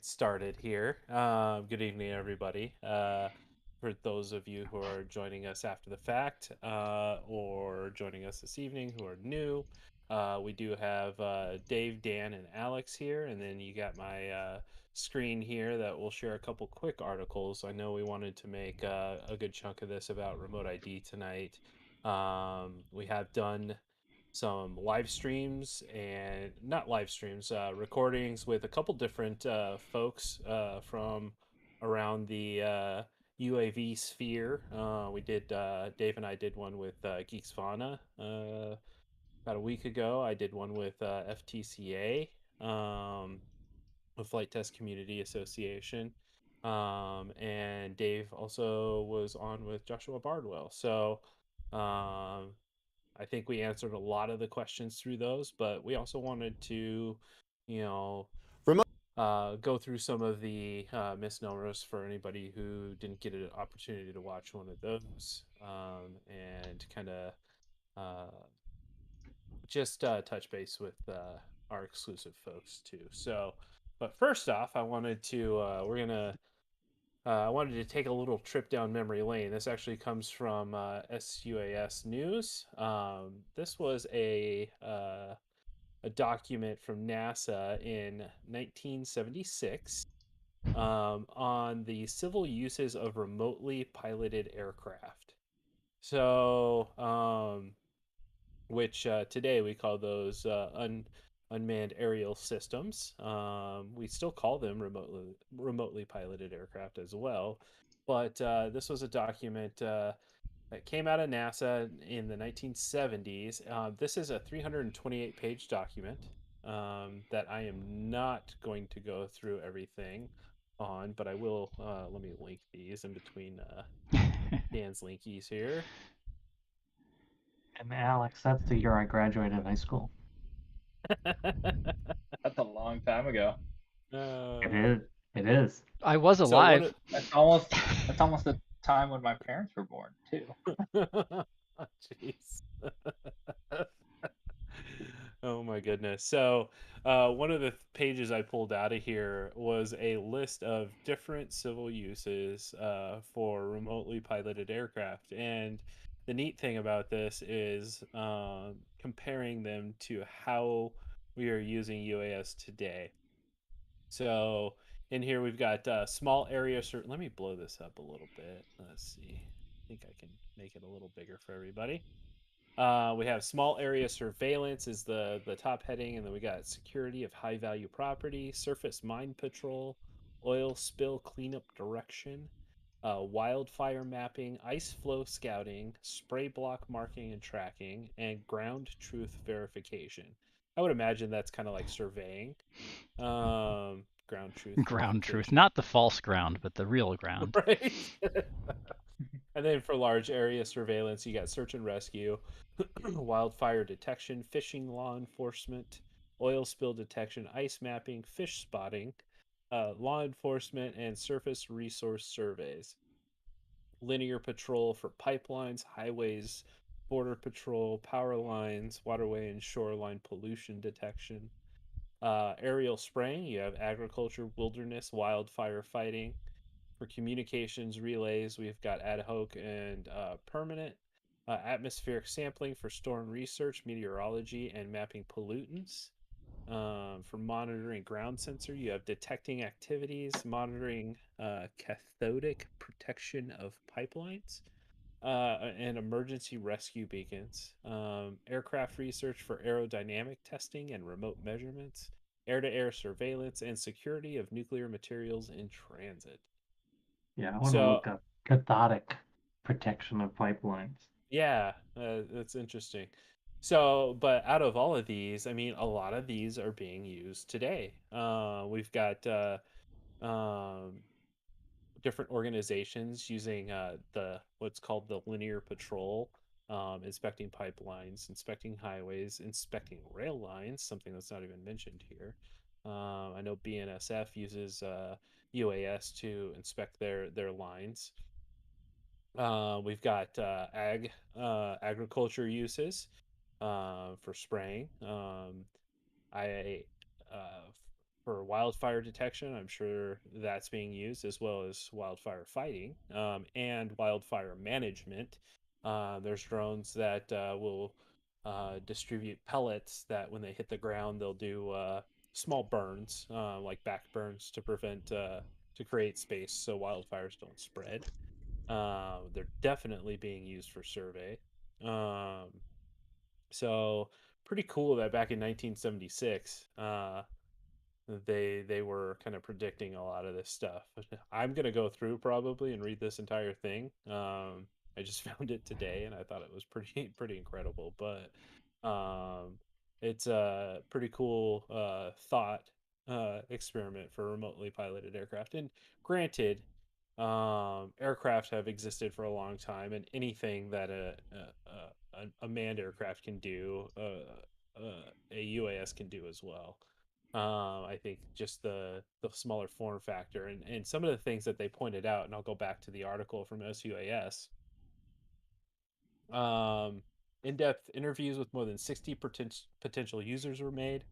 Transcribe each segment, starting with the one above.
get started here. Good evening, everybody. For those of you who are joining us after the fact or joining us this evening who are new, we do have Dave, Dan, and Alex here. And then you got my screen here that will share a couple quick articles. I know we wanted to make a good chunk of this about remote ID tonight. We have done some live streams and not live streams, recordings with a couple different folks from around the UAV sphere. We did Dave and I did one with Geeks Fauna about a week ago. I did one with FTCA, the Flight Test Community Association. And Dave also was on with Joshua Bardwell. So I think we answered a lot of the questions through those, but we also wanted to, you know, go through some of the misnomers for anybody who didn't get an opportunity to watch one of those, and kind of just touch base with our exclusive folks too. So, but first off, I wanted to I wanted to take a little trip down memory lane. This actually comes from SUAS News. This was a document from NASA in 1976 on the civil uses of remotely piloted aircraft. So, which today we call those unmanned aerial systems. We still call them remotely piloted aircraft as well. But this was a document that came out of NASA in the 1970s. This is a 328-page document that I am not going to go through everything on, but I will. Let me link these in between Dan's linkies here. And Alex, that's the year I graduated high school. That's a long time ago. It is. It is. I was So one alive. of That's almost the time when my parents were born too. oh, jeez. Oh my goodness. So, one of the pages I pulled out of here was a list of different civil uses for remotely piloted aircraft. And the neat thing about this is comparing them to how we are using UAS today. So, in here we've got small area. Let me blow this up a little bit. Let's see. I think I can make it a little bigger for everybody. We have small area surveillance is the top heading, and then we got security of high value property, surface mine patrol, oil spill cleanup direction, wildfire mapping, ice flow scouting, spray block marking and tracking, and ground truth verification. I would imagine that's kind of like surveying. Ground truth Ground truth. verification. Not the false ground, but the real ground. Right. And then for large area surveillance, you got search and rescue, wildfire detection, fishing law enforcement, oil spill detection, ice mapping, fish spotting, law enforcement, and surface resource surveys. Linear patrol for pipelines, highways, border patrol, power lines, waterway and shoreline pollution detection. Aerial spraying, you have agriculture, wilderness, wildfire fighting. For communications relays, we've got ad hoc and permanent. Atmospheric sampling for storm research, meteorology, and mapping pollutants. For monitoring ground sensor, you have detecting activities, monitoring cathodic protection of pipelines, and emergency rescue beacons. Aircraft research for aerodynamic testing and remote measurements, air-to-air surveillance, and security of nuclear materials in transit. Yeah, I want to So look up cathodic protection of pipelines. yeah, that's interesting. So, but out of all of these, I mean, a lot of these are being used today. We've got um, different organizations using the what's called the linear patrol, inspecting pipelines, inspecting highways, inspecting rail lines, something that's not even mentioned here. I know BNSF uses UAS to inspect their lines. We've got agriculture uses for spraying. I for wildfire detection. I'm sure that's being used, as well as wildfire fighting, and wildfire management. There's drones that will distribute pellets that when they hit the ground, they'll do small burns, like back burns, to prevent to create space so wildfires don't spread. They're definitely being used for survey. So pretty cool that back in 1976, they were kind of predicting a lot of this stuff. I'm gonna go through probably and read this entire thing. I just found it today and I thought it was pretty incredible. But it's a pretty cool thought experiment for remotely piloted aircraft. And granted, aircraft have existed for a long time, and anything that a manned aircraft can do, a UAS can do as well. I think just the smaller form factor and some of the things that they pointed out, and I'll go back to the article from SUAS. In-depth interviews with more than 60 potential users were made,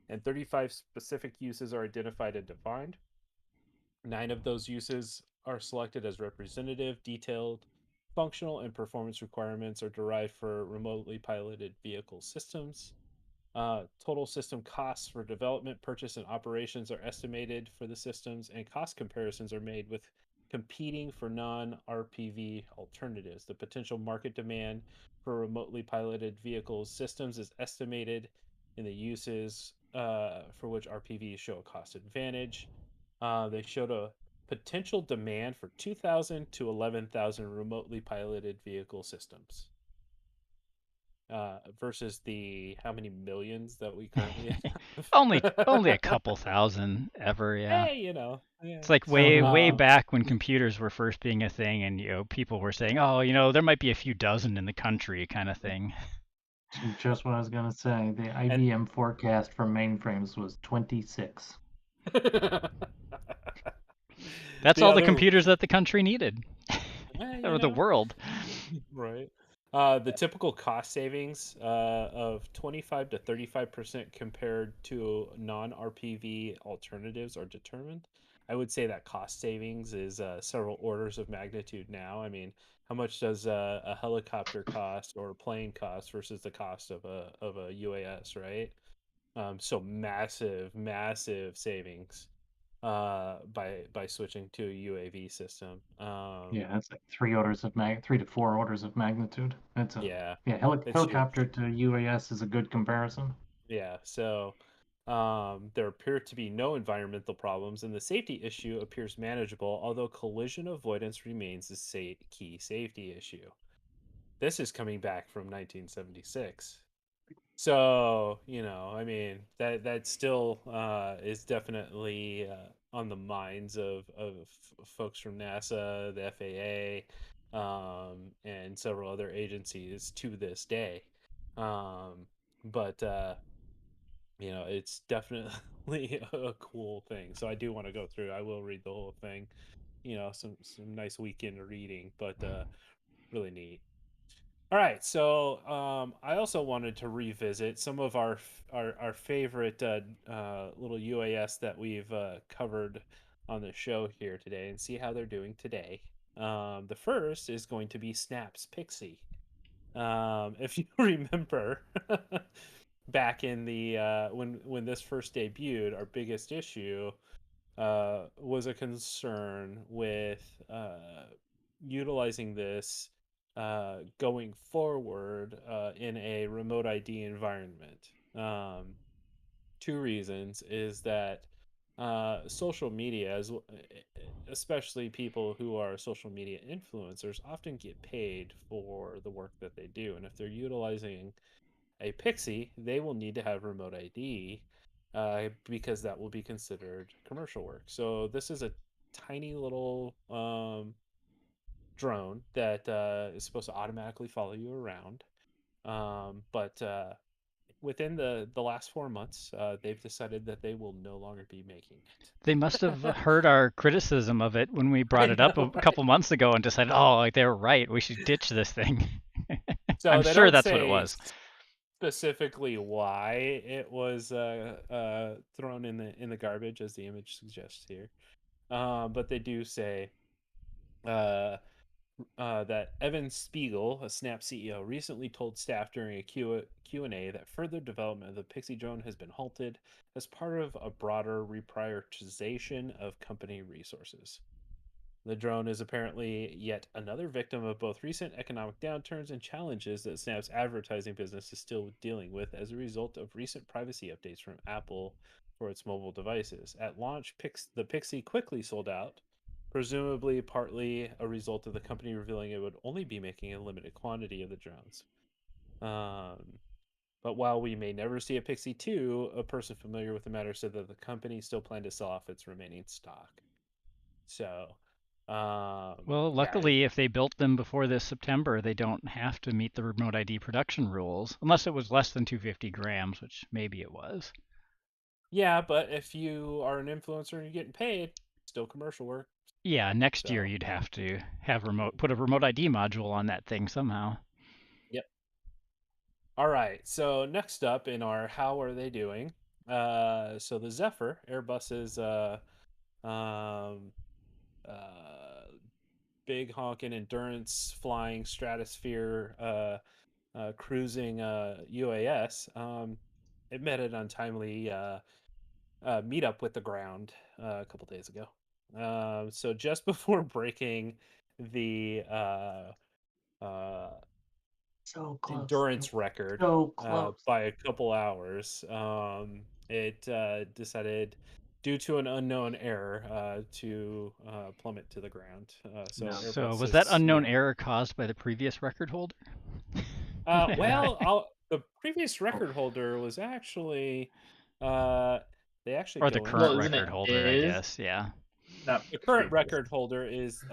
and 35 specific uses are identified and defined. 9 of those uses are selected as representative. Detailed functional and performance requirements are derived for remotely piloted vehicle systems. Total system costs for development, purchase, and operations are estimated for the systems, and cost comparisons are made with competing for non-RPV alternatives. The potential market demand for remotely piloted vehicles systems is estimated in the uses for which RPVs show a cost advantage. They showed a potential demand for 2,000 to 11,000 remotely piloted vehicle systems. Versus the how many millions that we currently have. only a couple thousand ever, yeah. Hey, yeah. It's like So, way back when computers were first being a thing, and people were saying, oh, there might be a few dozen in the country, kind of thing. just what I was gonna say. The IBM forecast for mainframes was 26. That's all the computers that the country needed, or the world. Right. The typical cost savings of 25 to 35% compared to non-RPV alternatives are determined. I would say that cost savings is several orders of magnitude now. I mean, how much does a helicopter cost or a plane cost versus the cost of a UAS, right? So massive savings by switching to a UAV system. Yeah, it's like 3 to 4 orders of magnitude. It's it's helicopter huge. to UAS is a good comparison. Yeah, so there appear to be no environmental problems, and the safety issue appears manageable, although collision avoidance remains the key safety issue. This is coming back from 1976. So, I mean, that still is definitely on the minds of folks from NASA, the FAA, and several other agencies to this day. But it's definitely a cool thing. So I do want to go through. I will read the whole thing. Some nice weekend reading, but really neat. All right, so I also wanted to revisit some of our favorite little UAS that we've covered on the show here today, and see how they're doing today. The first is going to be Snap's Pixie. If you remember, back in the when this first debuted, our biggest issue was a concern with utilizing this going forward in a remote ID environment. 2 reasons is that social media, especially people who are social media influencers, often get paid for the work that they do. And if they're utilizing a Pixie, they will need to have remote ID because that will be considered commercial work. So this is a tiny little drone that is supposed to automatically follow you around. But within the last 4 months, they've decided that they will no longer be making it. They must have heard our criticism of it when we brought it up a couple months ago and decided, oh, like they were right, we should ditch this thing. So I'm they sure don't that's what it say was. specifically why it was thrown in the garbage, as the image suggests here. But they do say that Evan Spiegel, a Snap CEO, recently told staff during a Q&A that further development of the Pixie drone has been halted as part of a broader reprioritization of company resources. The drone is apparently yet another victim of both recent economic downturns and challenges that Snap's advertising business is still dealing with as a result of recent privacy updates from Apple for its mobile devices. At launch, the Pixie quickly sold out, presumably partly a result of the company revealing it would only be making a limited quantity of the drones. But while we may never see a Pixie 2, a person familiar with the matter said that the company still planned to sell off its remaining stock. So, Well, yeah, luckily, if they built them before this September, they don't have to meet the remote ID production rules, unless it was less than 250 grams, which maybe it was. yeah, but if you are an influencer and you're getting paid, still commercial work. Yeah, next year So, you'd have to have put a remote ID module on that thing somehow. yep. All right. So next up in our how are they doing? So the Zephyr, Airbus's um, big honking endurance flying stratosphere cruising UAS, it met an untimely meetup with the ground a couple days ago. So just before breaking the So close. endurance record So close. by a couple hours, it decided, due to an unknown error, to plummet to the ground. So No. Airbus So was that says, unknown error caused by the previous record holder? the previous record holder was actually, they actually Or the go into current Well, it. isn't record it holder, I is guess. Yeah. not The current previous? record holder is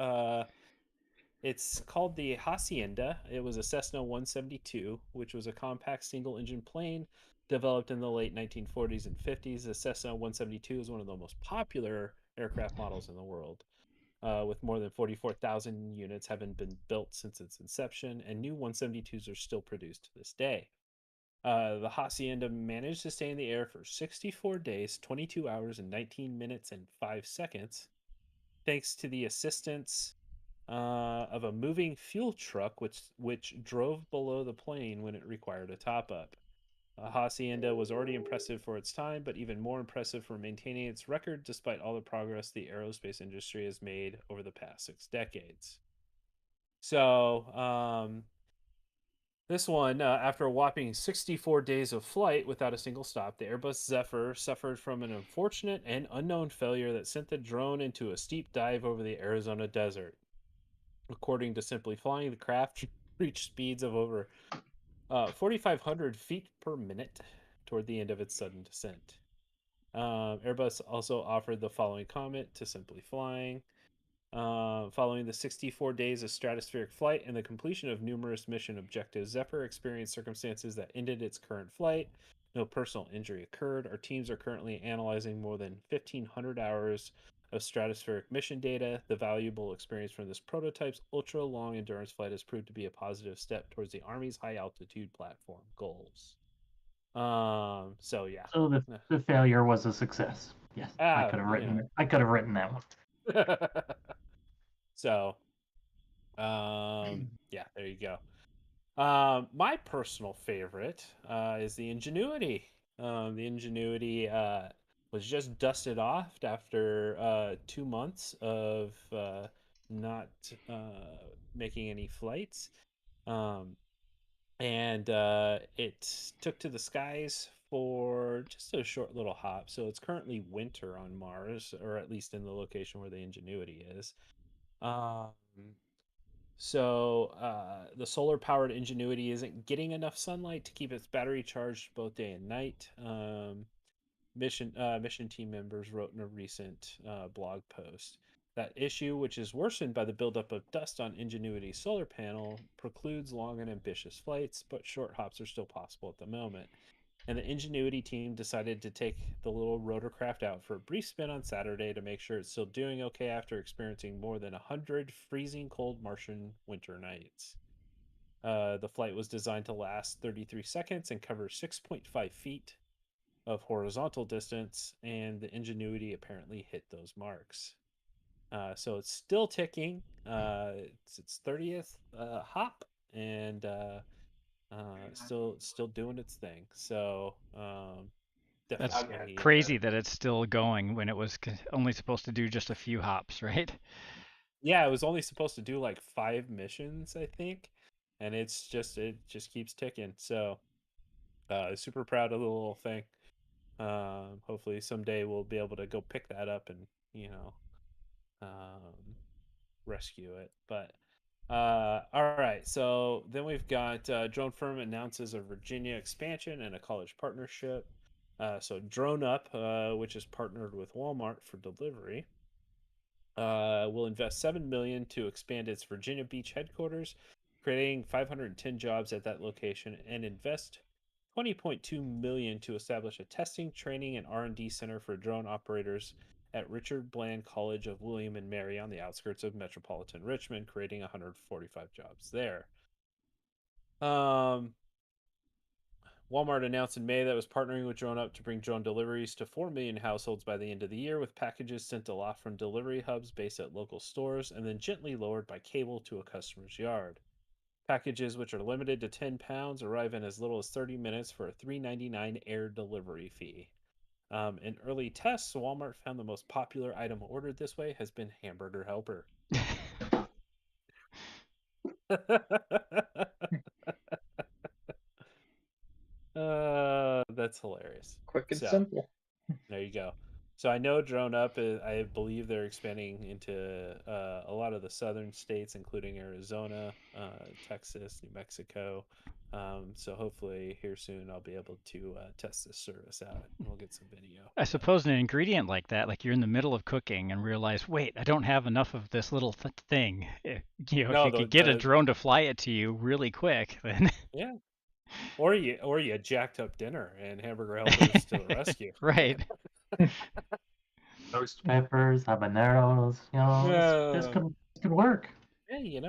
it's called the Hacienda. It was a Cessna 172, which was a compact single-engine plane developed in the late 1940s and 50s. The Cessna 172 is one of the most popular aircraft models in the world, with more than 44,000 units having been built since its inception, and new 172s are still produced to this day. The Hacienda managed to stay in the air for 64 days, 22 hours, and 19 minutes and 5 seconds, thanks to the assistance of a moving fuel truck, which drove below the plane when it required a top up. Hacienda was already impressive for its time, but even more impressive for maintaining its record despite all the progress the aerospace industry has made over the past 6 decades. So, this one, after a whopping 64 days of flight without a single stop, the Airbus Zephyr suffered from an unfortunate and unknown failure that sent the drone into a steep dive over the Arizona desert. According to Simply Flying, the craft reached speeds of over 4,500 feet per minute toward the end of its sudden descent. Airbus also offered the following comment to Simply Flying. Following the 64 days of stratospheric flight and the completion of numerous mission objectives, Zephyr experienced circumstances that ended its current flight. No personal injury occurred. Our teams are currently analyzing more than 1,500 hours of stratospheric mission data. The valuable experience from this prototype's ultra long endurance flight has proved to be a positive step towards the Army's high altitude platform goals. So yeah. So the failure was a success. Yes, I could have written Yeah. it. I could have written that one. So, yeah, there you go. My personal favorite is the Ingenuity. The Ingenuity was just dusted off after 2 months of not making any flights. And it took to the skies for just a short little hop. So it's currently winter on Mars, or at least in the location where the Ingenuity is. Um, the solar powered Ingenuity isn't getting enough sunlight to keep its battery charged both day and night. Mission team members wrote in a recent blog post. That issue, which is worsened by the buildup of dust on Ingenuity's solar panel, precludes long and ambitious flights, but short hops are still possible at the moment. And the Ingenuity team decided to take the little rotorcraft out for a brief spin on Saturday to make sure it's still doing okay after experiencing more than 100 freezing cold Martian winter nights. The flight was designed to last 33 seconds and cover 6.5 feet of horizontal distance, and the Ingenuity apparently hit those marks. So it's still ticking. It's its 30th hop, and still doing its thing. So That's definitely crazy that it's still going when it was only supposed to do just a few hops, right? yeah, it was only supposed to do like 5 missions, I think, and it just keeps ticking. So super proud of the little thing. Hopefully someday we'll be able to go pick that up and rescue it. But all right, so then we've got Drone Firm announces a Virginia expansion and a college partnership. So Drone Up, which is partnered with Walmart for delivery, will invest $7 million to expand its Virginia Beach headquarters, creating 510 jobs at that location, and invest $20.2 million to establish a testing, training, and R&D center for drone operators at Richard Bland College of William and Mary on the outskirts of metropolitan Richmond, creating 145 jobs there. Walmart announced in May that it was partnering with DroneUp to bring drone deliveries to 4 million households by the end of the year, with packages sent aloft from delivery hubs based at local stores and then gently lowered by cable to a customer's yard. Packages, which are limited to 10 pounds, arrive in as little as 30 minutes for a $3.99 air delivery fee. In early tests, Walmart found the most popular item ordered this way has been hamburger helper. That's hilarious. Quick and So, simple. there you go. So I know Drone Up, I believe they're expanding into a lot of the southern states, including Arizona, Texas, New Mexico. So hopefully here soon I'll be able to test this service out and we'll get some video. I suppose an ingredient like that, like you're in the middle of cooking and realize, wait, I don't have enough of this little thing. If No, you could get a drone to fly it to you really quick, then yeah. Or you jacked up dinner and hamburger helpers to the rescue. right. Roast peppers, habaneros, this could work. Hey,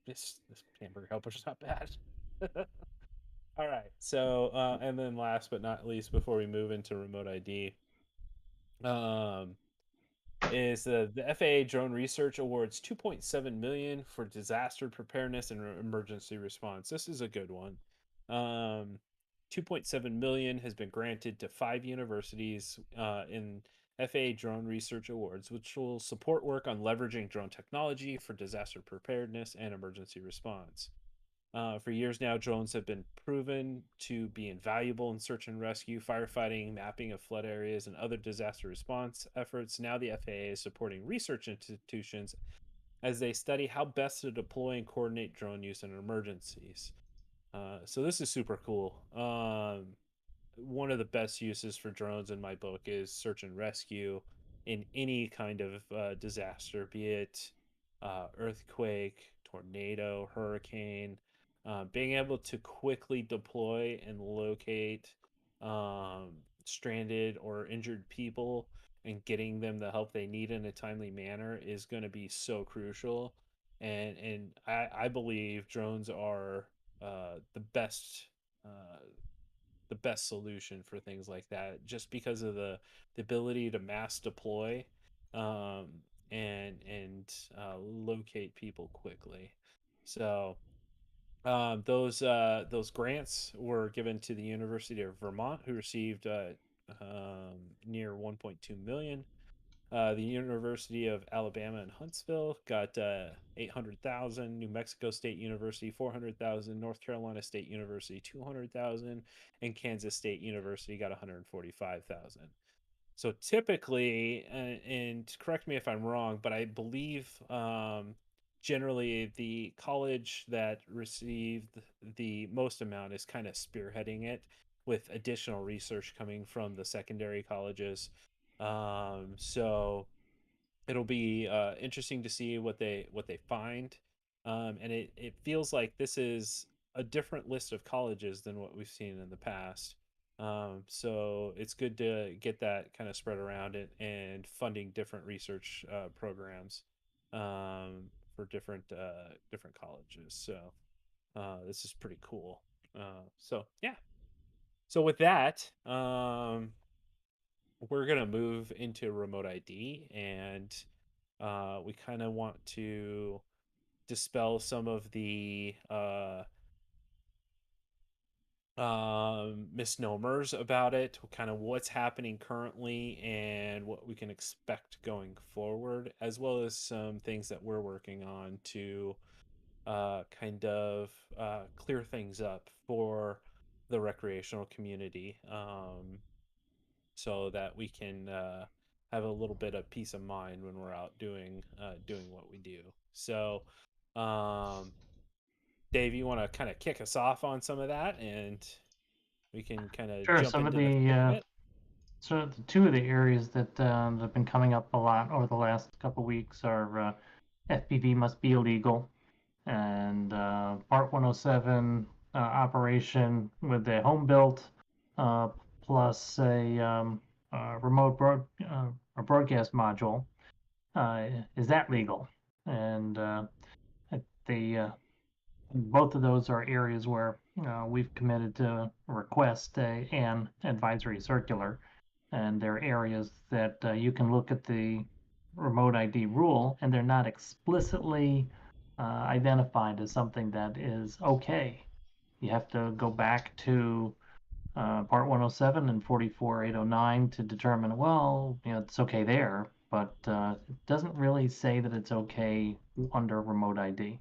this hamburger helper's not bad. All right. So, and then last but not least, before we move into remote ID, is the FAA Drone Research awards 2.7 million for disaster preparedness and emergency response. This is a good one. 2.7 million has been granted to 5 universities in FAA Drone Research Awards, which will support work on leveraging drone technology for disaster preparedness and emergency response. For years now, drones have been proven to be invaluable in search and rescue, firefighting, mapping of flood areas, and other disaster response efforts. Now, the FAA is supporting research institutions as they study how best to deploy and coordinate drone use in emergencies. So, this is super cool. One of the best uses for drones in my book is search and rescue in any kind of disaster, be it earthquake, tornado, hurricane. Being able to quickly deploy and locate stranded or injured people and getting them the help they need in a timely manner is going to be so crucial. And I believe drones are the best solution for things like that, just because of the ability to mass deploy um, and locate people quickly. So those grants were given to the University of Vermont, who received near 1.2 million. The University of Alabama in Huntsville got 800,000. New Mexico State University 400,000. North Carolina State University 200,000, and Kansas State University got 145,000. So typically, and correct me if I'm wrong, but I believe generally the college that received the most amount is kind of spearheading it, with additional research coming from the secondary colleges. So it'll be interesting to see what they find, and it feels like this is a different list of colleges than what we've seen in the past. So it's good to get that kind of spread around it and funding different research programs for different colleges. So this is pretty cool. So yeah. So with that, we're gonna move into remote ID, and we kind of want to dispel some of the misnomers about it, kind of what's happening currently and what we can expect going forward, as well as some things that we're working on to kind of clear things up for the recreational community, so that we can have a little bit of peace of mind when we're out doing what we do. So, um, Dave, you want to kind of kick us off on some of that, and we can kind of Sure. jump Some of into the thick of the it. so the two of the areas that have been coming up a lot over the last couple weeks are FPV must be illegal, and Part 107 operation with a home built plus a a broadcast module. Is that legal? And the both of those are areas where we've committed to request an advisory circular, and they're areas that you can look at the remote ID rule, and they're not explicitly identified as something that is okay. You have to go back to Part 107 and 44809 to determine, well, it's okay there, but it doesn't really say that it's okay under remote ID.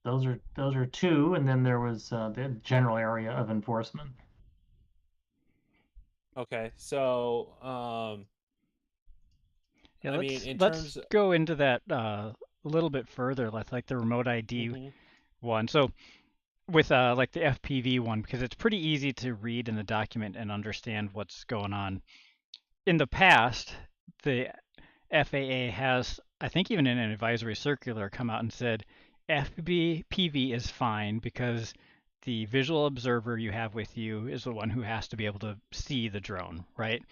Those are two, and then there was the general area of enforcement. Okay, so Yeah, I mean, in let's terms, go into that a little bit further. Let's like the remote ID mhm, one. So with like the FPV one, because it's pretty easy to read in the document and understand what's going on. In the past, the FAA has, I think even in an advisory circular, come out and said FPV is fine because the visual observer you have with you is the one who has to be able to see the drone, right?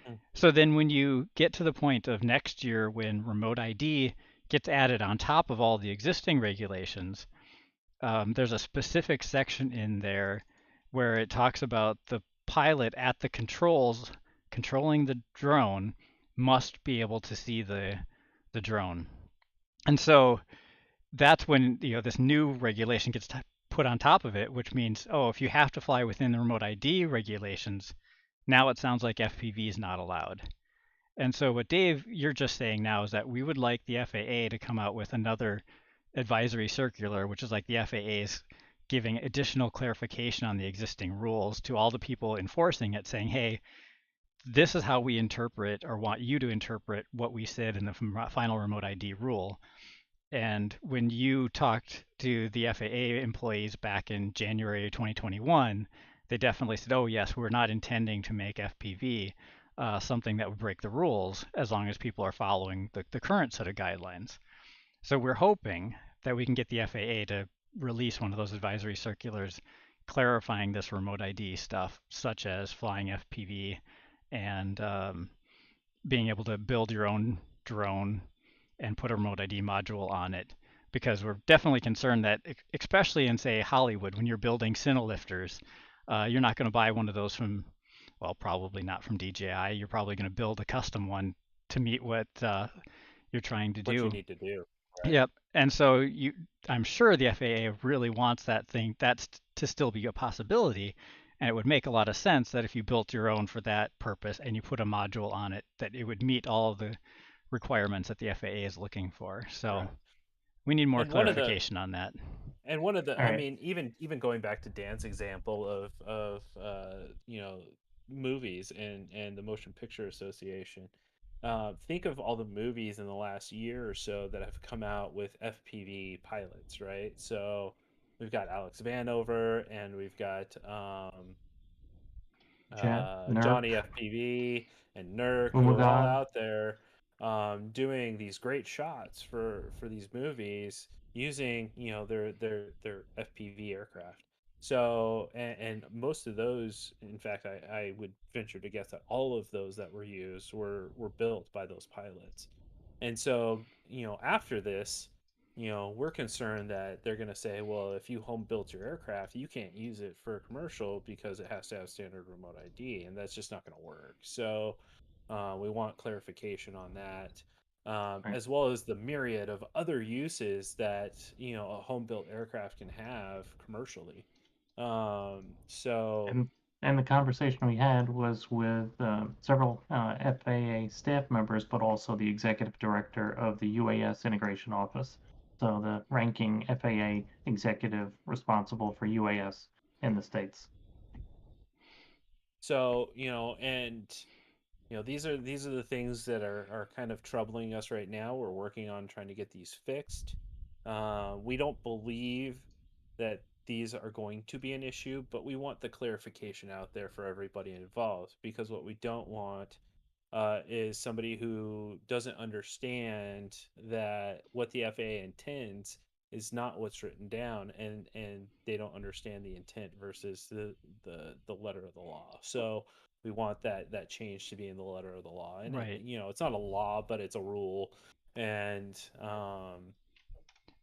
mm, So then when you get to the point of next year when remote ID gets added on top of all the existing regulations, there's a specific section in there where it talks about the pilot at the controls controlling the drone must be able to see the drone. And so that's when this new regulation gets put on top of it, which means, oh, if you have to fly within the remote ID regulations, now it sounds like FPV is not allowed. And so what Dave, you're just saying now is that we would like the FAA to come out with another advisory circular, which is like the FAA's giving additional clarification on the existing rules to all the people enforcing it, saying, hey, this is how we interpret or want you to interpret what we said in the final remote ID rule. And when you talked to the FAA employees back in January 2021, they definitely said, oh, yes, we're not intending to make FPV something that would break the rules as long as people are following the current set of guidelines. So we're hoping that we can get the FAA to release one of those advisory circulars clarifying this remote ID stuff, such as flying FPV and being able to build your own drone and put a remote ID module on it. Because we're definitely concerned that, especially in, say, Hollywood, when you're building Cinelifters, you're not going to buy one of those from, well, probably not from DJI. You're probably going to build a custom one to meet what you're trying to what you do. need to do, right? Yep. And so I'm sure the FAA really wants that's to still be a possibility. And it would make a lot of sense that if you built your own for that purpose and you put a module on it, that it would meet all of the requirements that the FAA is looking for. So Right. we need more And one of the clarification on that. All I right. mean, even going back to Dan's example of movies and the Motion Picture Association, think of all the movies in the last year or so that have come out with FPV pilots, right? So we've got Alex Vanover, and we've got NERC, Johnny FPV and Nurk, who are all Umagog. out there doing these great shots for these movies using their FPV aircraft. So and most of those, in fact, I would venture to guess that all of those that were used were built by those pilots. And so after this, we're concerned that they're going to say, well, if you home built your aircraft, you can't use it for commercial because it has to have standard remote ID, and that's just not going to work. So we want clarification on that, Right. as well as the myriad of other uses that a home built aircraft can have commercially. So And the conversation we had was with several FAA staff members, but also the executive director of the UAS Integration Office. So the ranking FAA executive responsible for UAS in the States. so and these are the things that are kind of troubling us right now. We're working on trying to get these fixed. We don't believe that these are going to be an issue, but we want the clarification out there for everybody involved, because what we don't want is somebody who doesn't understand that what the FAA intends is not what's written down, and they don't understand the intent versus the letter of the law. So we want that change to be in the letter of the law, and Right. it's not a law, but it's a rule, and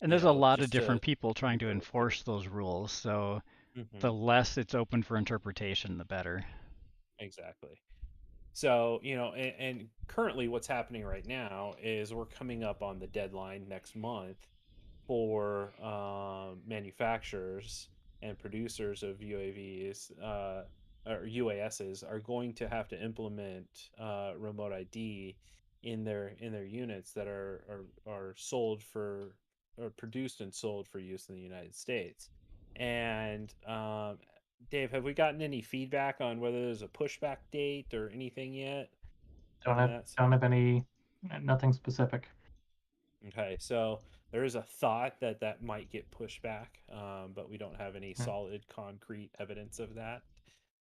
And there's a lot of just to different people trying to go through. enforce those rules, so Hmm. the less it's open for interpretation, the better. Exactly. So, and currently what's happening right now is we're coming up on the deadline next month for manufacturers and producers of UAVs or UASs are going to have to implement remote ID in their units that are sold for or produced and sold for use in the United States. And Dave, have we gotten any feedback on whether there's a pushback date or anything yet Don't on have that? don't have any nothing specific. Okay, so there is a thought that that might get pushed back, but we don't have any Yeah. solid, concrete evidence of that.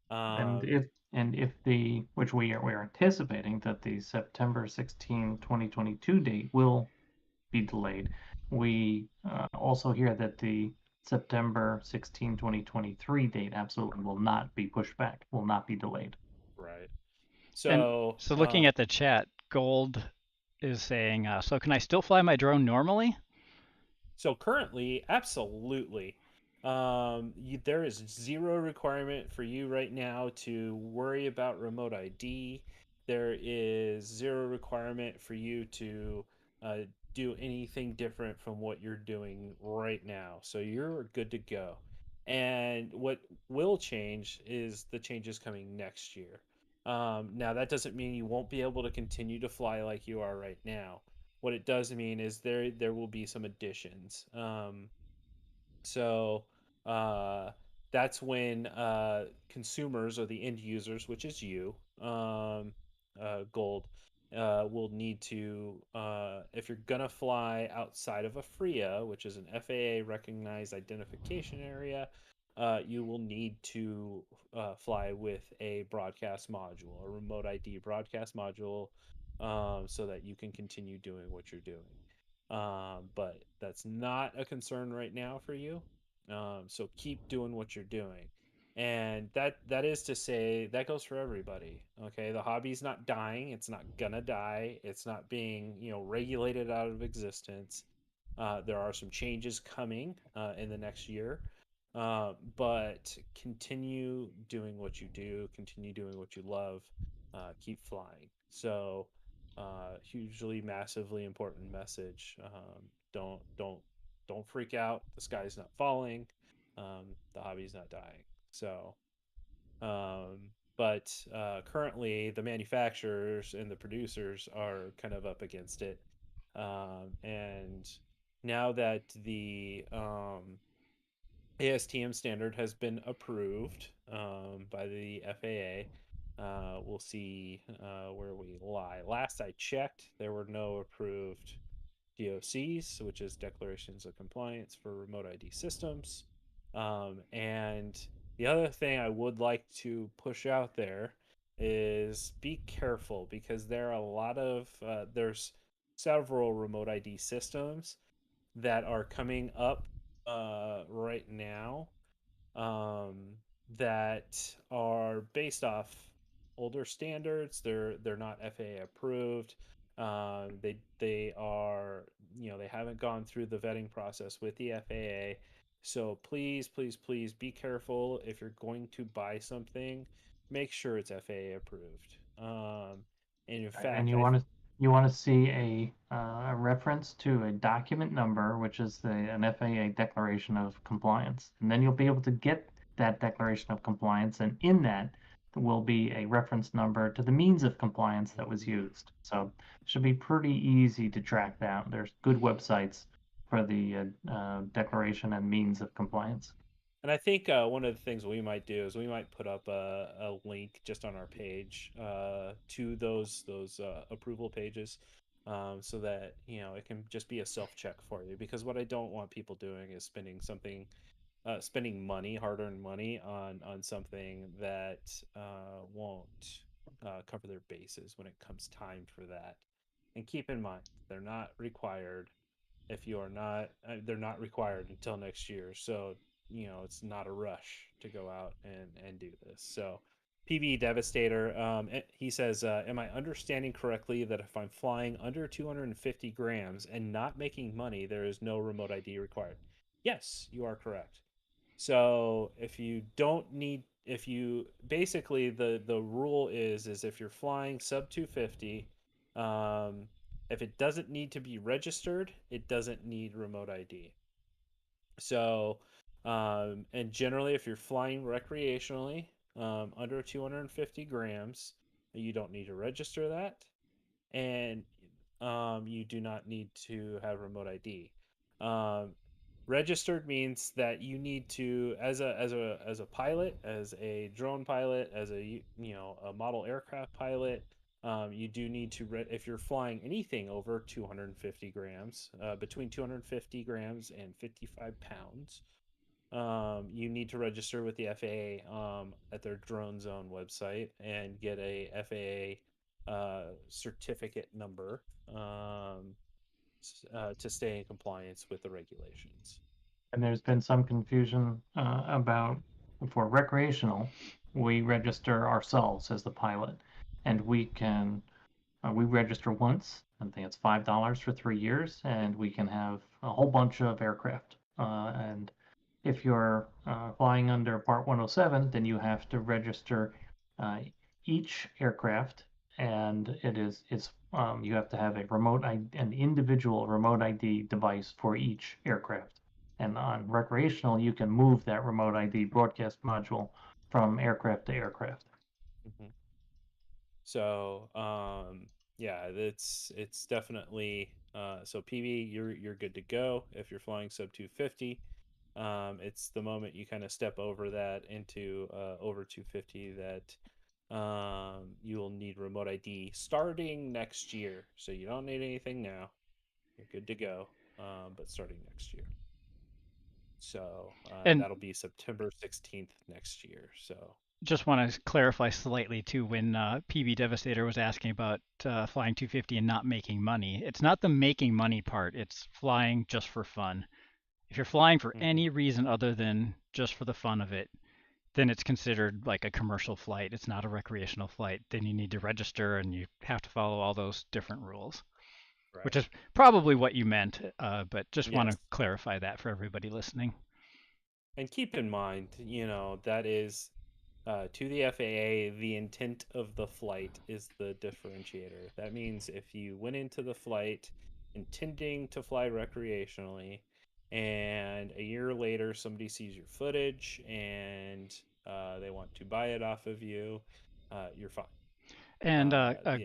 And Um, if the which we're anticipating that the September 16, 2022 date will be delayed. We also hear that the September 16, 2023 date absolutely will not be pushed back, will not be delayed. right. And So, so looking at the chat, Gold is saying, so can I still fly my drone normally? so currently, absolutely. There is zero requirement for you right now to worry about remote ID. There is zero requirement for you to uh, do anything different from what you're doing right now. So you're good to go. And what will change is the changes coming next year. Now, that doesn't mean you won't be able to continue to fly like you are right now. What it does mean is there will be some additions. So uh, that's when consumers or the end users, which is you, Gold, will need to, if you're gonna fly outside of a FRIA, which is an FAA recognized identification area, you will need to fly with a broadcast module, a remote ID broadcast module, so that you can continue doing what you're doing. But that's not a concern right now for you. So keep doing what you're doing. And that is to say that goes for everybody. Okay, the hobby's not dying. It's not gonna die. It's not being regulated out of existence. There are some changes coming in the next year, but continue doing what you do. Continue doing what you love. Keep flying. So hugely, massively important message. Don't freak out. The sky's not falling. The hobby's not dying. So, um, but currently, the manufacturers and the producers are kind of up against it. And now that the ASTM standard has been approved by the FAA. We'll see where we lie. Last I checked, there were no approved DOCs, which is declarations of compliance for remote ID systems. And the other thing I would like to push out there is be careful, because there are a lot of there's several remote ID systems that are coming up right now, um, that are based off older standards. They're not FAA approved. They are, they haven't gone through the vetting process with the FAA. So please, please, please be careful if you're going to buy something. Make sure it's FAA approved. And in And fact, you want to see a reference to a document number, which is an FAA declaration of compliance, and then you'll be able to get that declaration of compliance, and in that will be a reference number to the means of compliance that was used. So it should be pretty easy to track down. There's good websites for the declaration and means of compliance. And I think one of the things we might do is we might put up a link just on our page to those approval pages, so that it can just be a self check for you. Because what I don't want people doing is spending money, hard-earned money, on something that won't cover their bases when it comes time for that. And keep in mind, they're not required. If you are not, they're not required until next year. So it's not a rush to go out and do this. So PV Devastator, he says, am I understanding correctly that if I'm flying under 250 grams and not making money, there is no remote ID required? Yes, you are correct. So if you basically, the rule is if you're flying sub 250, um, if it doesn't need to be registered, it doesn't need remote ID. So, and generally, if you're flying recreationally, under 250 grams, you don't need to register that, and you do not need to have remote ID. Um, Registered means that you need to, as a pilot, as a drone pilot, as a model aircraft pilot, you do need to if you're flying anything over 250 grams, between 250 grams and 55 pounds, you need to register with the FAA at their drone zone website and get a FAA certificate number, to stay in compliance with the regulations. And there's been some confusion about, for recreational, we register ourselves as the pilot, and we register once. I think it's $5 for 3 years, and we can have a whole bunch of aircraft. And if you're flying under Part 107, then you have to register each aircraft, and you have to have an individual remote ID device for each aircraft. And on recreational, you can move that remote ID broadcast module from aircraft to aircraft. Mm-hmm. So, yeah, it's definitely so PV, you're good to go if you're flying sub 250. It's the moment you kind of step over that into over 250 that you will need remote ID starting next year. So you don't need anything now. You're good to go, but starting next year. So And that'll be September 16th next year. So just want to clarify slightly too, when PB Devastator was asking about flying 250 and not making money, it's not the making money part, it's flying just for fun. If you're flying for any reason other than just for the fun of it, then it's considered like a commercial flight. It's not a recreational flight. Then you need to register and you have to follow all those different rules, right. which is probably what you meant, but just want to Yes. clarify that for everybody listening. And keep in mind, that is, to the FAA, the intent of the flight is the differentiator. That means if you went into the flight intending to fly recreationally, and a year later somebody sees your footage and they want to buy it off of you, you're fine. And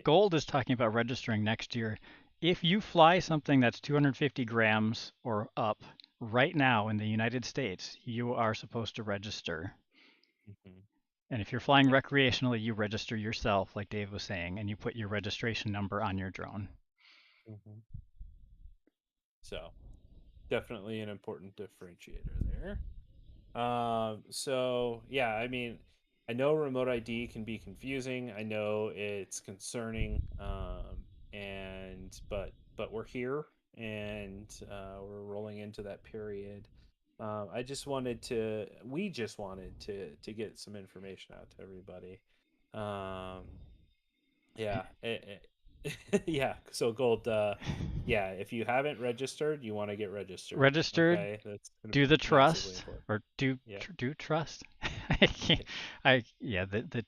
Gold is talking about registering next year. If you fly something that's 250 grams or up right now in the United States, you are supposed to register. Mm-hmm. And if you're flying recreationally, you register yourself, like Dave was saying, and you put your registration number on your drone. Mm-hmm. So definitely an important differentiator there. So yeah, I mean, I know remote ID can be confusing. I know it's concerning. But we're here, and we're rolling into that period. We just wanted to get some information out to everybody. Yeah, Yeah, so gold. Yeah, if you haven't registered, you want to get registered. Registered, Okay, that's going to do be the massively trust, important. or Yeah. do trust. I can't. Yeah, the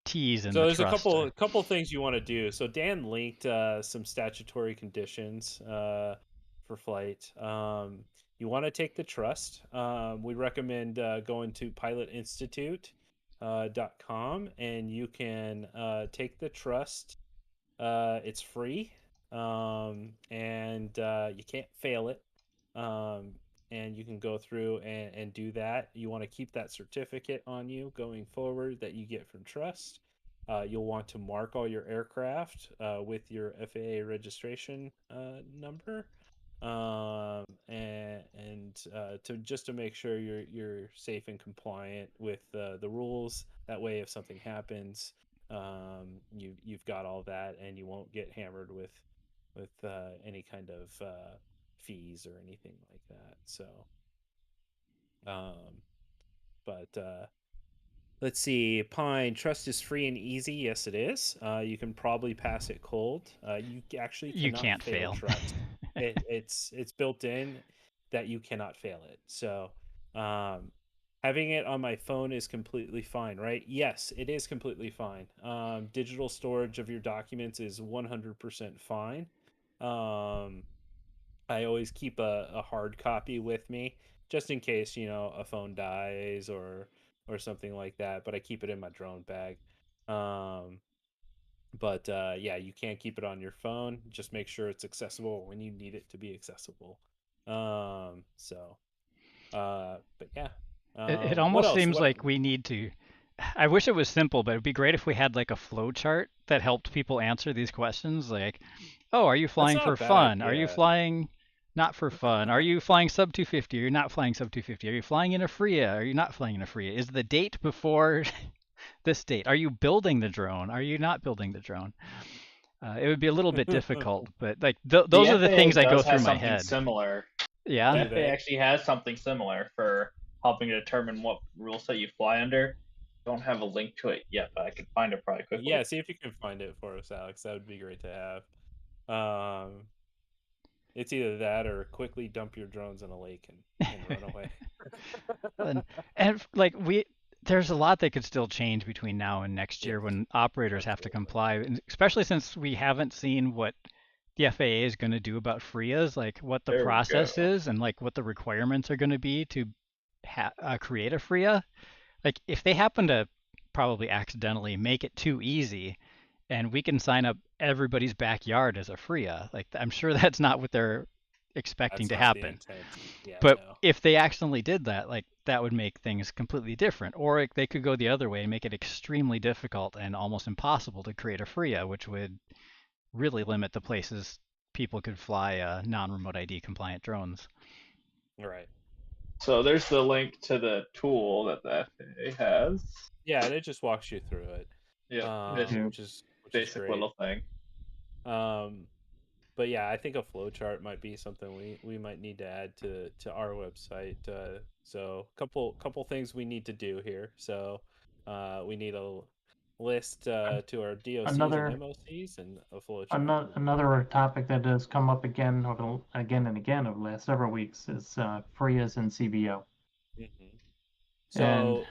T's in So the there's a trust are. couple things you want to do. So Dan linked some statutory conditions for flight. You want to take the trust. We recommend going to pilotinstitute.com and you can take the trust. It's free, and you can't fail it. Um, and you can go through and do that. You want to keep that certificate on you going forward that you get from Trust. You'll want to mark all your aircraft with your FAA registration number, and to just to make sure you're safe and compliant with the rules. That way, if something happens, you've got all that, and you won't get hammered with any kind of fees or anything like that. So, um, but let's see. Pine, trust is free and easy. Yes, it is. You can probably pass it cold. You actually You cannot can't fail fail. trust. It's built in that you cannot fail it. So, um, having it on my phone is completely fine, right? Yes, it is completely fine. Digital storage of your documents is 100% fine. Um, I always keep a hard copy with me just in case, a phone dies or something like that, but I keep it in my drone bag. Um, but yeah, you can't keep it on your phone. Just make sure it's accessible when you need it to be accessible. So but yeah. It What almost else? seems What like we need to. I wish it was simple, but it'd be great if we had like a flow chart that helped people answer these questions. Like, oh, are you That's flying not a for bad fun? Are you idea. flying not for fun? Are you flying sub 250? Are you not flying sub 250? Are you flying in a FRIA? Are you not flying in a FRIA? Is the date before this date? Are you building the drone? Are you not building the drone? It would be a little bit difficult, but like The those are the FAA things I go does through have my something head. similar. Yeah. The Do FAA they? actually has something similar for helping to determine what rule set you fly under. Don't have a link to it yet, but I could find it probably quickly. Yeah, see if you can find it for us, Alex. That would be great to have. It's either that or quickly dump your drones in a lake and run away. and like there's a lot that could still change between now and next Yes, year when operators have to absolutely. comply, and especially since we haven't seen what the FAA is going to do about FRIAs, like what the There we process go. is and like what the requirements are going to be to create a FRIA. Like if they happen to probably accidentally make it too easy and we can sign up everybody's backyard as a FRIA, like I'm sure that's not what they're expecting That's to not the happen. intent. Yeah, But no. if they accidentally did that, like that would make things completely different. Or they could go the other way and make it extremely difficult and almost impossible to create a FRIA, which would really limit the places people could fly non-remote ID compliant drones. Right. So there's the link to the tool that the FAA has. Yeah, and it just walks you through it. Yeah, this Yeah. Which is basic great. little thing. Um, but yeah, I think a flowchart might be something we might need to add to our website. So couple things we need to do here. So we need a list to our DOCs and Another MOCs and a flowchart. another topic that has come up again again and again over the last several weeks is FRIAs and CBO. Mm-hmm. And So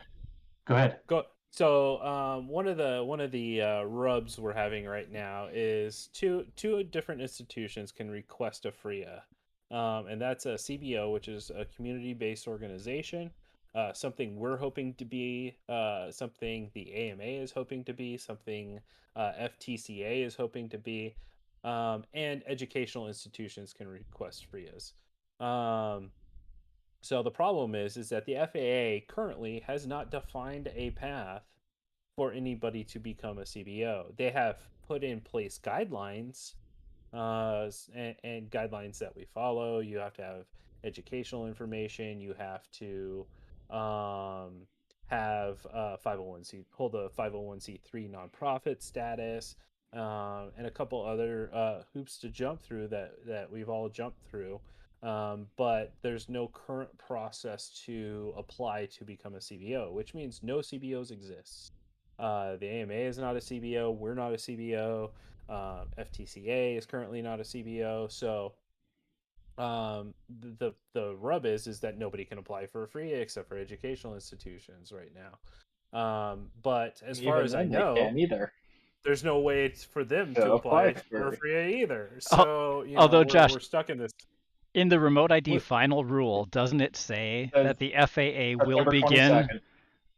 go ahead. go. So one of the rubs we're having right now is two different institutions can request a FRIA, and that's a CBO, which is a community-based organization. Something we're hoping to be, something the AMA is hoping to be, something FTCA is hoping to be, and educational institutions can request FRIAs. Um, so the problem is that the FAA currently has not defined a path for anybody to become a CBO. They have put in place guidelines, and guidelines that we follow. You have to have educational information. You have to um, have 501c hold a 501c3 nonprofit status, and a couple other hoops to jump through that we've all jumped through. But there's no current process to apply to become a CBO, which means no CBOs exist. The AMA is not a CBO. We're not a CBO. FTCA is currently not a CBO. So the rub is that nobody can apply for a FRIA except for educational institutions right now. But as far Even as I then, they know, can't either. there's no way for them To to apply apply for a for. FRIA either. Al- So Although, Josh, we're stuck in this. in the remote ID With- final rule, doesn't it say Says that the FAA will September begin 22nd.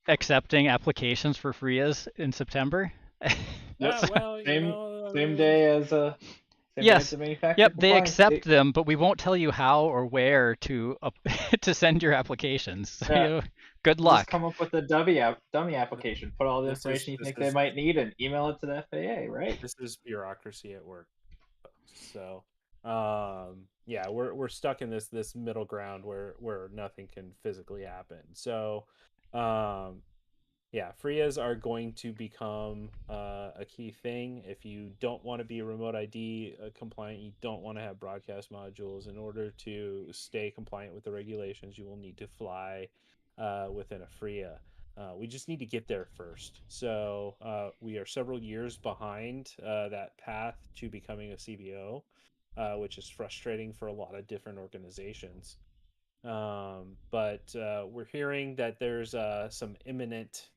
accepting applications for FRIAs in September? Yep. well, Same day as the Yes. manufacturer Yep, they compliance accept date. them, but we won't tell you how or where to to send your applications. So, Yeah. good Just luck. come up with a dummy application. Put all the information you think they might need and email it to the FAA, right? This is bureaucracy at work. So yeah, we're stuck in this middle ground where nothing can physically happen. So yeah, FRIAs are going to become a key thing. If you don't want to be remote ID compliant, you don't want to have broadcast modules. In order to stay compliant with the regulations, you will need to fly within a FRIA. We just need to get there first. So we are several years behind that path to becoming a CBO, which is frustrating for a lot of different organizations. But we're hearing that there's some imminent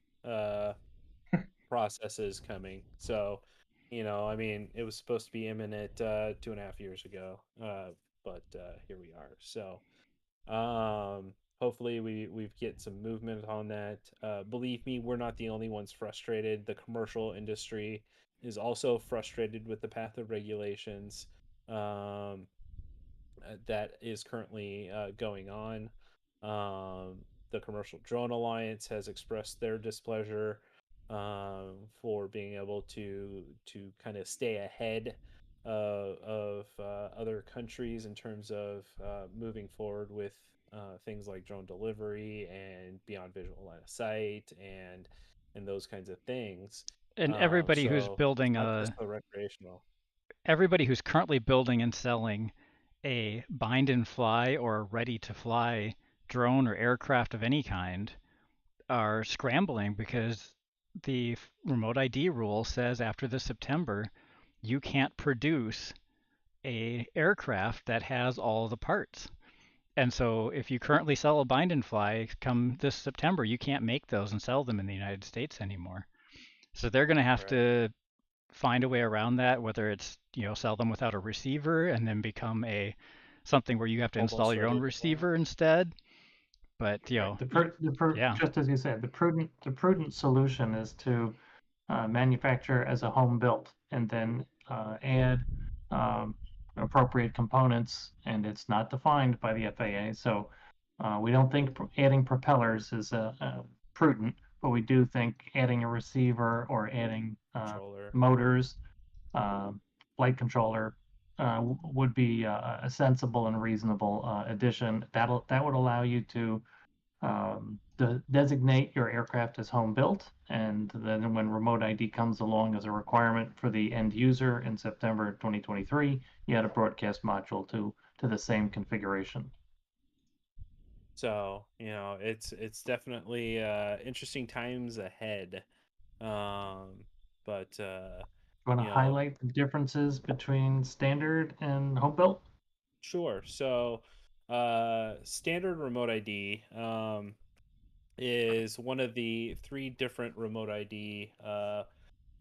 processes coming. So, I mean, it was supposed to be imminent 2.5 years ago, but here we are. So, hopefully we get some movement on that. Believe me, we're not the only ones frustrated. The commercial industry is also frustrated with the path of regulations that is currently going on. The Commercial Drone Alliance has expressed their displeasure for being able to kind of stay ahead of other countries in terms of moving forward with things like drone delivery and beyond visual line of sight and those kinds of things. And everybody who's So building it's not just the recreational. everybody who's currently building and selling a bind and fly or a ready to fly drone or aircraft of any kind are scrambling because the remote ID rule says after this September you can't produce a aircraft that has all the parts. And so if you currently sell a bind and fly come this September, you can't make those and sell them in the United States anymore. So they're going to have Right. to find a way around that, whether it's, sell them without a receiver and then become something where you have to Almost install your ready own to fly. receiver instead. But, Right. yeah. Just as you said, the prudent solution is to manufacture as a home built and then add appropriate components, and it's not defined by the FAA. So we don't think adding propellers is prudent, but we do think adding a receiver or adding Controller. motors, flight controller would be a sensible and reasonable addition. That would allow you to designate your aircraft as home built, and then when remote ID comes along as a requirement for the end user in September 2023, you add a broadcast module to the same configuration. So it's definitely interesting times ahead. But You want to highlight the differences between standard and home built? Sure. So standard remote ID is one of the 3 different remote ID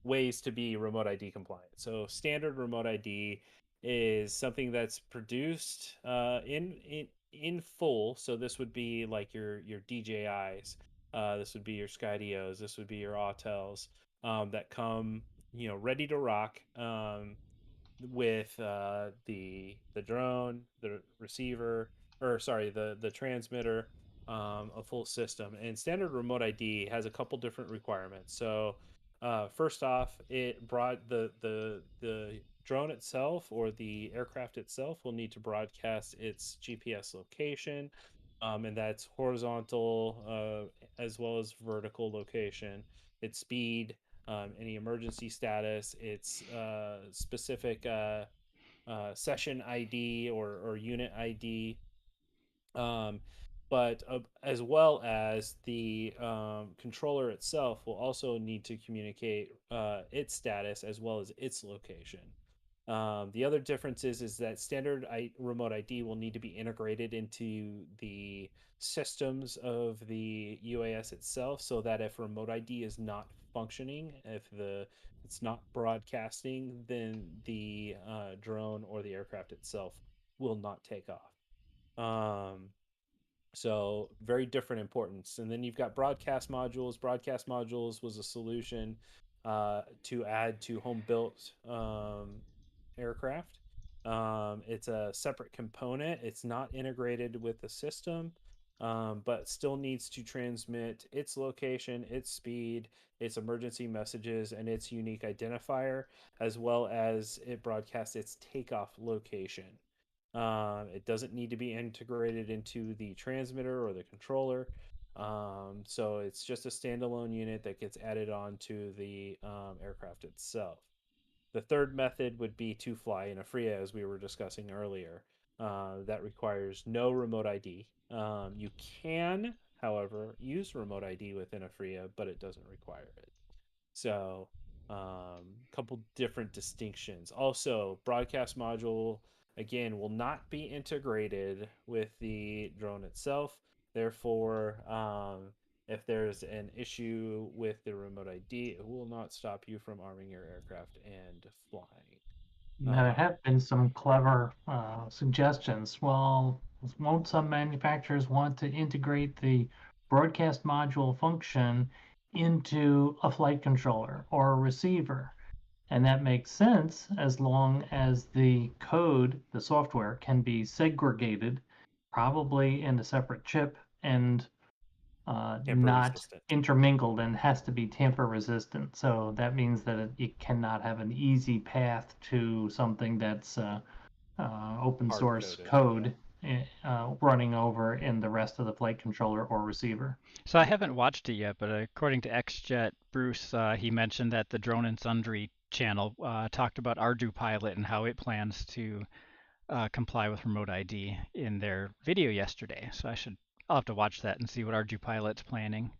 ways to be remote ID compliant. So standard remote ID is something that's produced in full. So this would be like your DJIs, this would be your Skydios, this would be your Autels that come ready to rock with the drone, the receiver, or sorry, the transmitter, a full system. And standard remote ID has a couple different requirements. So first off, it brought the drone itself or the aircraft itself will need to broadcast its GPS location, and that's horizontal as well as vertical location, its speed, any emergency status, its specific session ID or unit ID. but as well as the controller itself will also need to communicate its status as well as its location. The other difference is that standard remote ID will need to be integrated into the systems of the UAS itself, so that if remote ID is not functioning, if it's not broadcasting, then the drone or the aircraft itself will not take off. So very different importance. And then you've got broadcast modules. Broadcast modules was a solution to add to home built aircraft. It's a separate component. It's not integrated with the system, but still needs to transmit its location, its speed, its emergency messages, and its unique identifier, as well as it broadcasts its takeoff location. It doesn't need to be integrated into the transmitter or the controller. So it's just a standalone unit that gets added on to the aircraft itself. The third method would be to fly in a FRIA, as we were discussing earlier. That requires no remote ID. You can, however, use remote ID within a FRIA, but it doesn't require it. So, couple different distinctions. Also, broadcast module again will not be integrated with the drone itself. Therefore, if there's an issue with the remote ID, it will not stop you from arming your aircraft and flying. There have been some clever suggestions. Well, won't some manufacturers want to integrate the broadcast module function into a flight controller or a receiver? And that makes sense as long as the code, the software, can be segregated, probably in a separate chip and not resistant. intermingled, and has to be tamper resistant. So that means that it cannot have an easy path to something that's open source code running over in the rest of the flight controller or receiver. So I haven't watched it yet, but according to XJet, Bruce, he mentioned that the Drone and Sundry channel talked about ArduPilot and how it plans to comply with remote ID in their video yesterday. So I'll have to watch that and see what ArduPilot's planning.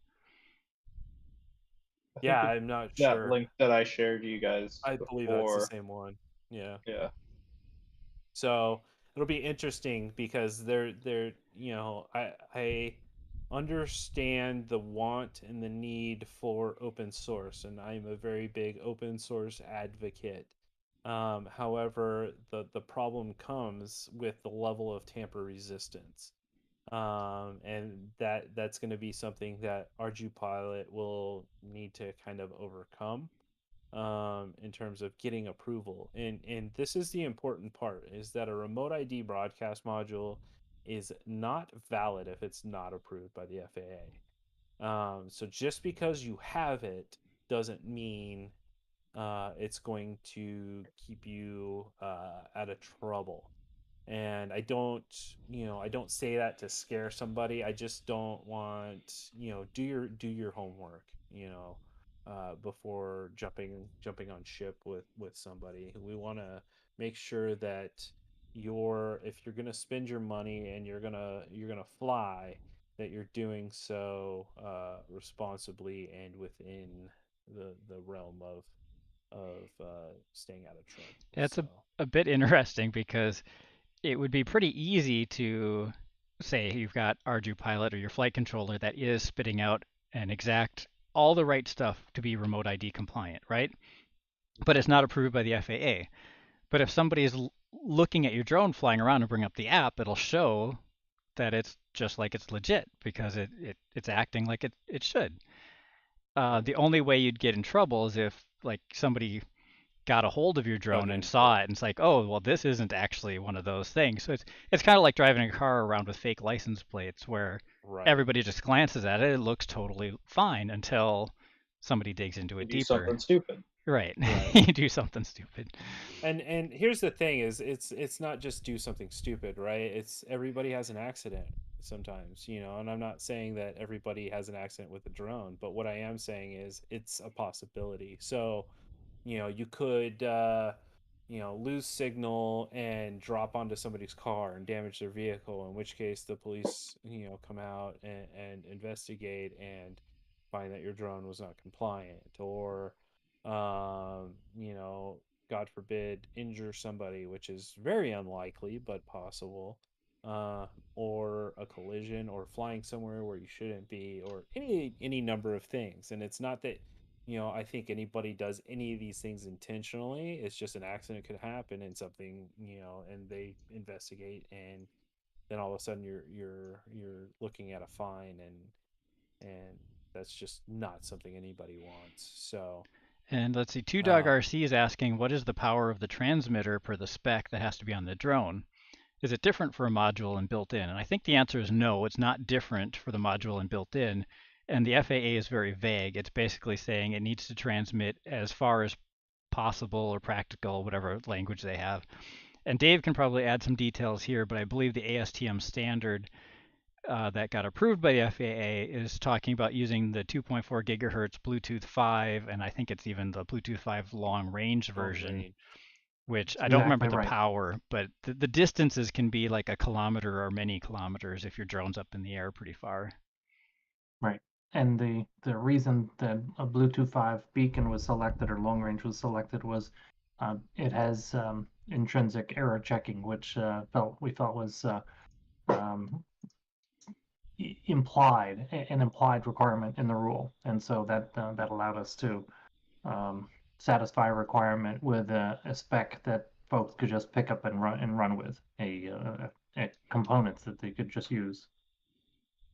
Yeah, I'm not that sure. link that I shared you guys I believe that's the same one. Yeah. Yeah. So it'll be interesting because they're I understand the want and the need for open source, and I'm a very big open source advocate. However, the problem comes with the level of tamper resistance, and that's going to be something that ArduPilot will need to kind of overcome in terms of getting approval. And this is the important part, is that a remote ID broadcast module is not valid if it's not approved by the FAA. So just because you have it doesn't mean it's going to keep you out of trouble. And I don't say that to scare somebody. I just don't want, do your homework, before jumping on ship with somebody. We want to make sure that if you're gonna spend your money and you're gonna fly, that you're doing so responsibly and within the realm of staying out of trouble. It's a bit interesting because it would be pretty easy to say you've got ArduPilot or your flight controller that is spitting out all the right stuff to be remote ID compliant, right? But it's not approved by the FAA. But if somebody is looking at your drone flying around and bring up the app, it'll show that it's just like it's legit because it's acting like it should. The only way you'd get in trouble is if like somebody got a hold of your drone and saw it and it's like, oh, well, this isn't actually one of those things. So it's kind of like driving a car around with fake license plates where everybody just glances at it. It looks totally fine until somebody digs into it deeper. Something stupid. Right. You do something stupid. And here's the thing is it's not just do something stupid, right? It's everybody has an accident sometimes, and I'm not saying that everybody has an accident with a drone, but what I am saying is it's a possibility. So, you could lose signal and drop onto somebody's car and damage their vehicle, in which case the police, come out and investigate and find that your drone was not compliant, or, God forbid, injure somebody, which is very unlikely but possible, or a collision, or flying somewhere where you shouldn't be, or any number of things. And it's not that I think anybody does any of these things intentionally. It's just an accident could happen and something, and they investigate, and then all of a sudden you're looking at a fine, and that's just not something anybody wants. So, And let's see, Two Dog um, RC is asking, what is the power of the transmitter per the spec that has to be on the drone? Is it different for a module and built in? And I think the answer is no, it's not different for the module and built in. And the FAA is very vague. It's basically saying it needs to transmit as far as possible or practical, whatever language they have. And Dave can probably add some details here, but I believe the ASTM standard that got approved by the FAA is talking about using the 2.4 gigahertz Bluetooth 5, and I think it's even the Bluetooth 5 long range version, which I don't remember Exactly the right. power, but the distances can be like a kilometer or many kilometers if your drone's up in the air pretty far. Right. And the reason that a Bluetooth 5 beacon was selected, or long range was selected, was it has intrinsic error checking, which we felt was um, an implied requirement in the rule, and so that allowed us to satisfy a requirement with a spec that folks could just pick up and run with, a components that they could just use.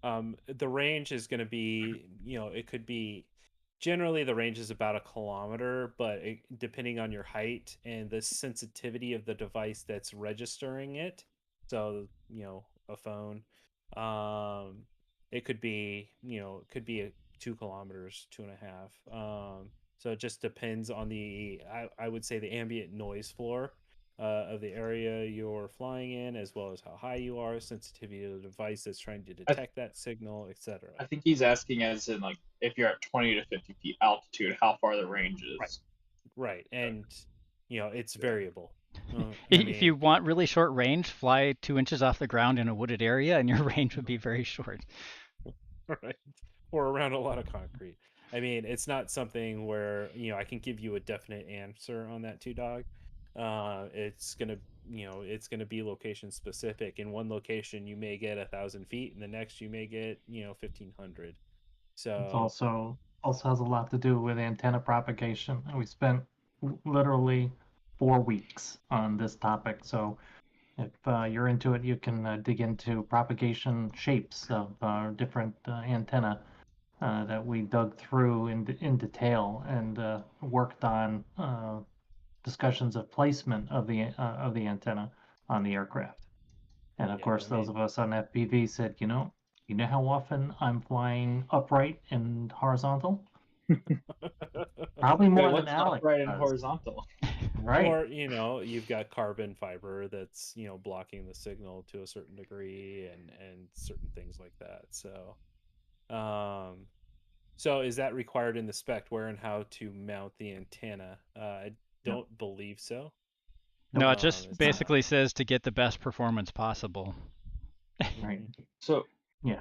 The range is going to be, it could be, generally the range is about a kilometer, but depending on your height and the sensitivity of the device that's registering it, so a phone, it could be, it could be 2 kilometers, 2.5. So it just depends on I would say the ambient noise floor of the area you're flying in, as well as how high you are, sensitivity of the device that's trying to detect that signal, etc. I think he's asking as in, like, if you're at 20 to 50 feet altitude, how far the range is. Right. And it's variable. If you want really short range, fly 2 inches off the ground in a wooded area, and your range would be very short. Right. Or around a lot of concrete. I mean, it's not something where I can give you a definite answer on that, Two Dog. It's gonna be location specific. In one location, you may get 1,000 feet, and the next you may get 1,500. So It's also has a lot to do with antenna propagation, and we spent literally 4 weeks on this topic. So if you're into it, you can dig into propagation shapes of different antenna that we dug through in detail, and worked on discussions of placement of the antenna on the aircraft. And of course, those of us on FPV said, you know how often I'm flying upright and horizontal? Probably more than What's Alex upright and does. horizontal? Right. Or you've got carbon fiber that's blocking the signal to a certain degree, and certain things like that. So is that required in the spec, where and how to mount the antenna? I don't believe so. No, it just It's basically says to get the best performance possible. Right. So Yeah.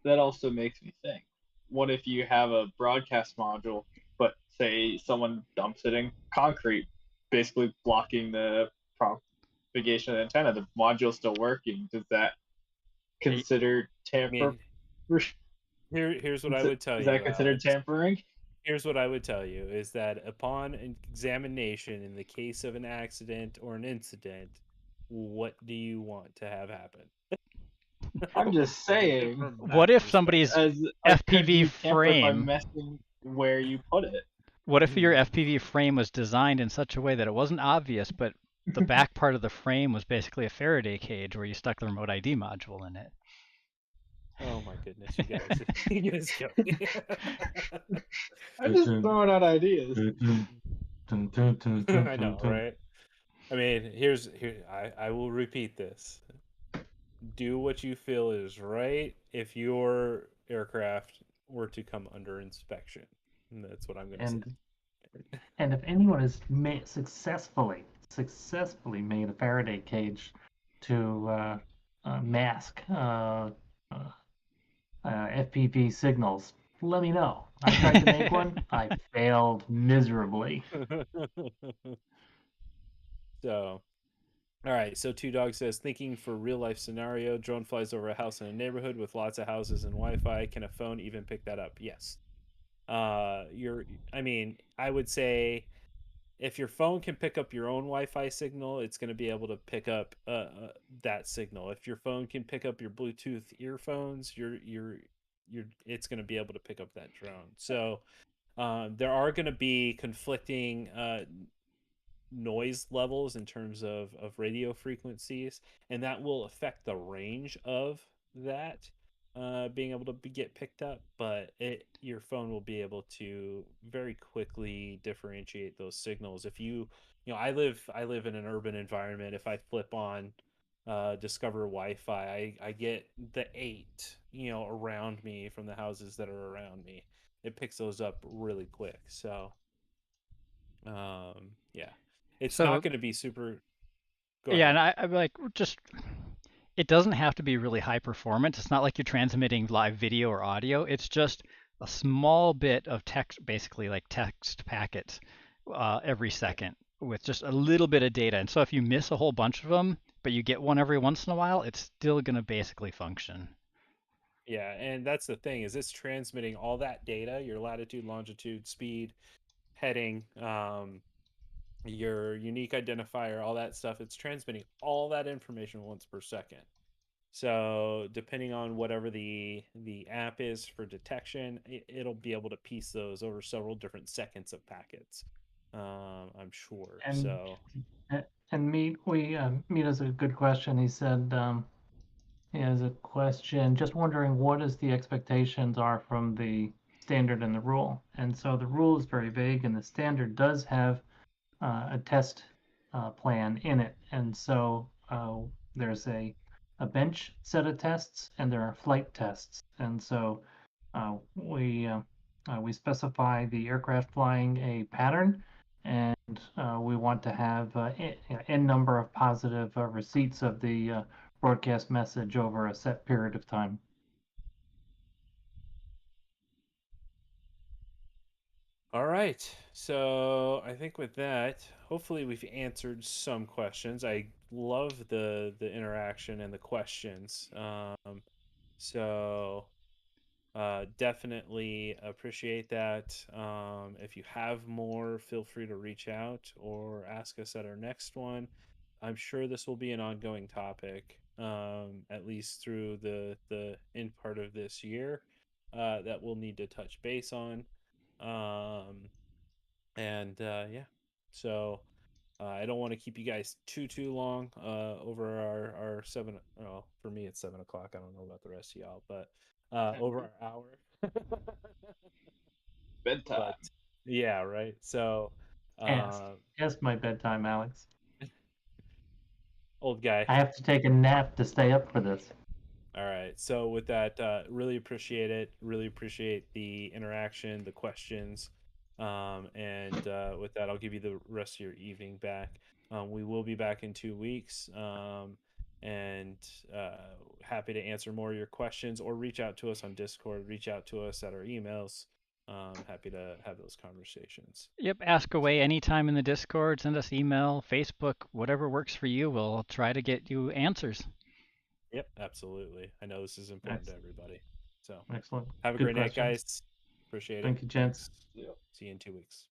that also makes me think, what if you have a broadcast module, but say someone dumps it in concrete, basically blocking the propagation of the antenna? The module's still working. Does that consider tamper? Here's what I would tell you. Is that considered Alex. tampering? Here's what I would tell you is that upon examination, in the case of an accident or an incident, what do you want to have happen? I'm just saying. What if somebody's FPV frame by messing where you put it? What if your FPV frame was designed in such a way that it wasn't obvious, but the back part of the frame was basically a Faraday cage where you stuck the remote ID module in it? Oh my goodness, you guys! You guys go. I'm just throwing out ideas. I know, right? I mean, I will repeat this. Do what you feel is right if your aircraft were to come under inspection. And that's what I'm going to say. And if anyone has successfully successfully made a Faraday cage to mask FPV signals, let me know. I tried to make one. I failed miserably. So, all right. So Two Dog says, thinking for real life scenario, drone flies over a house in a neighborhood with lots of houses and Wi-Fi. Can a phone even pick that up? Yes. I would say if your phone can pick up your own Wi-Fi signal, it's going to be able to pick up that signal. If your phone can pick up your Bluetooth earphones, it's going to be able to pick up that drone. So there are going to be conflicting noise levels in terms of radio frequencies, and that will affect the range of that being able to get picked up. But your phone will be able to very quickly differentiate those signals. If I live in an urban environment. If I flip on Discover Wi-Fi, I get the 8 around me from the houses that are around me. It picks those up really quick. So yeah, it's So not going to be super. Go yeah, ahead. and I'm like, just it doesn't have to be really high performance. It's not like you're transmitting live video or audio. It's just a small bit of text, basically like text packets every second with just a little bit of data. And so if you miss a whole bunch of them, but you get one every once in a while, it's still going to basically function. Yeah, and that's the thing, is it's transmitting all that data, your latitude, longitude, speed, heading, your unique identifier, all that stuff. It's transmitting all that information once per second. So depending on whatever the app is for detection, it'll be able to piece those over several different seconds of packets. I'm sure. And So Meat has a good question. He said he has a question. Just wondering what is the expectations are from the standard and the rule. And so the rule is very vague, and the standard does have a test plan in it. And so there's a bench set of tests, and there are flight tests. And so we specify the aircraft flying a pattern, and we want to have n number of positive receipts of the broadcast message over a set period of time. all right. So I think with that, hopefully we've answered some questions. I love the interaction and the questions. So definitely appreciate that. If you have more, feel free to reach out or ask us at our next one. I'm sure this will be an ongoing topic, at least through the end part of this year, that we'll need to touch base on. And yeah, so I don't want to keep you guys too long over our seven. Well, for me it's 7 o'clock. I don't know about the rest of y'all, but over our hour. Bedtime. But yeah, right. So Yes, my bedtime, Alex. old guy. I have to take a nap to stay up for this. All right. So with that, really appreciate it. Really appreciate the interaction, the questions. And with that, I'll give you the rest of your evening back. We will be back in 2 weeks. And happy to answer more of your questions, or reach out to us on Discord, reach out to us at our emails. Happy to have those conversations. Yep, ask away anytime in the Discord, send us email, Facebook, whatever works for you. We'll try to get you answers. Yep, absolutely. I know this is important to everybody. So Excellent. have a Good great night, questions. guys. Appreciate it. Thank you, gents. Thanks. See you in 2 weeks.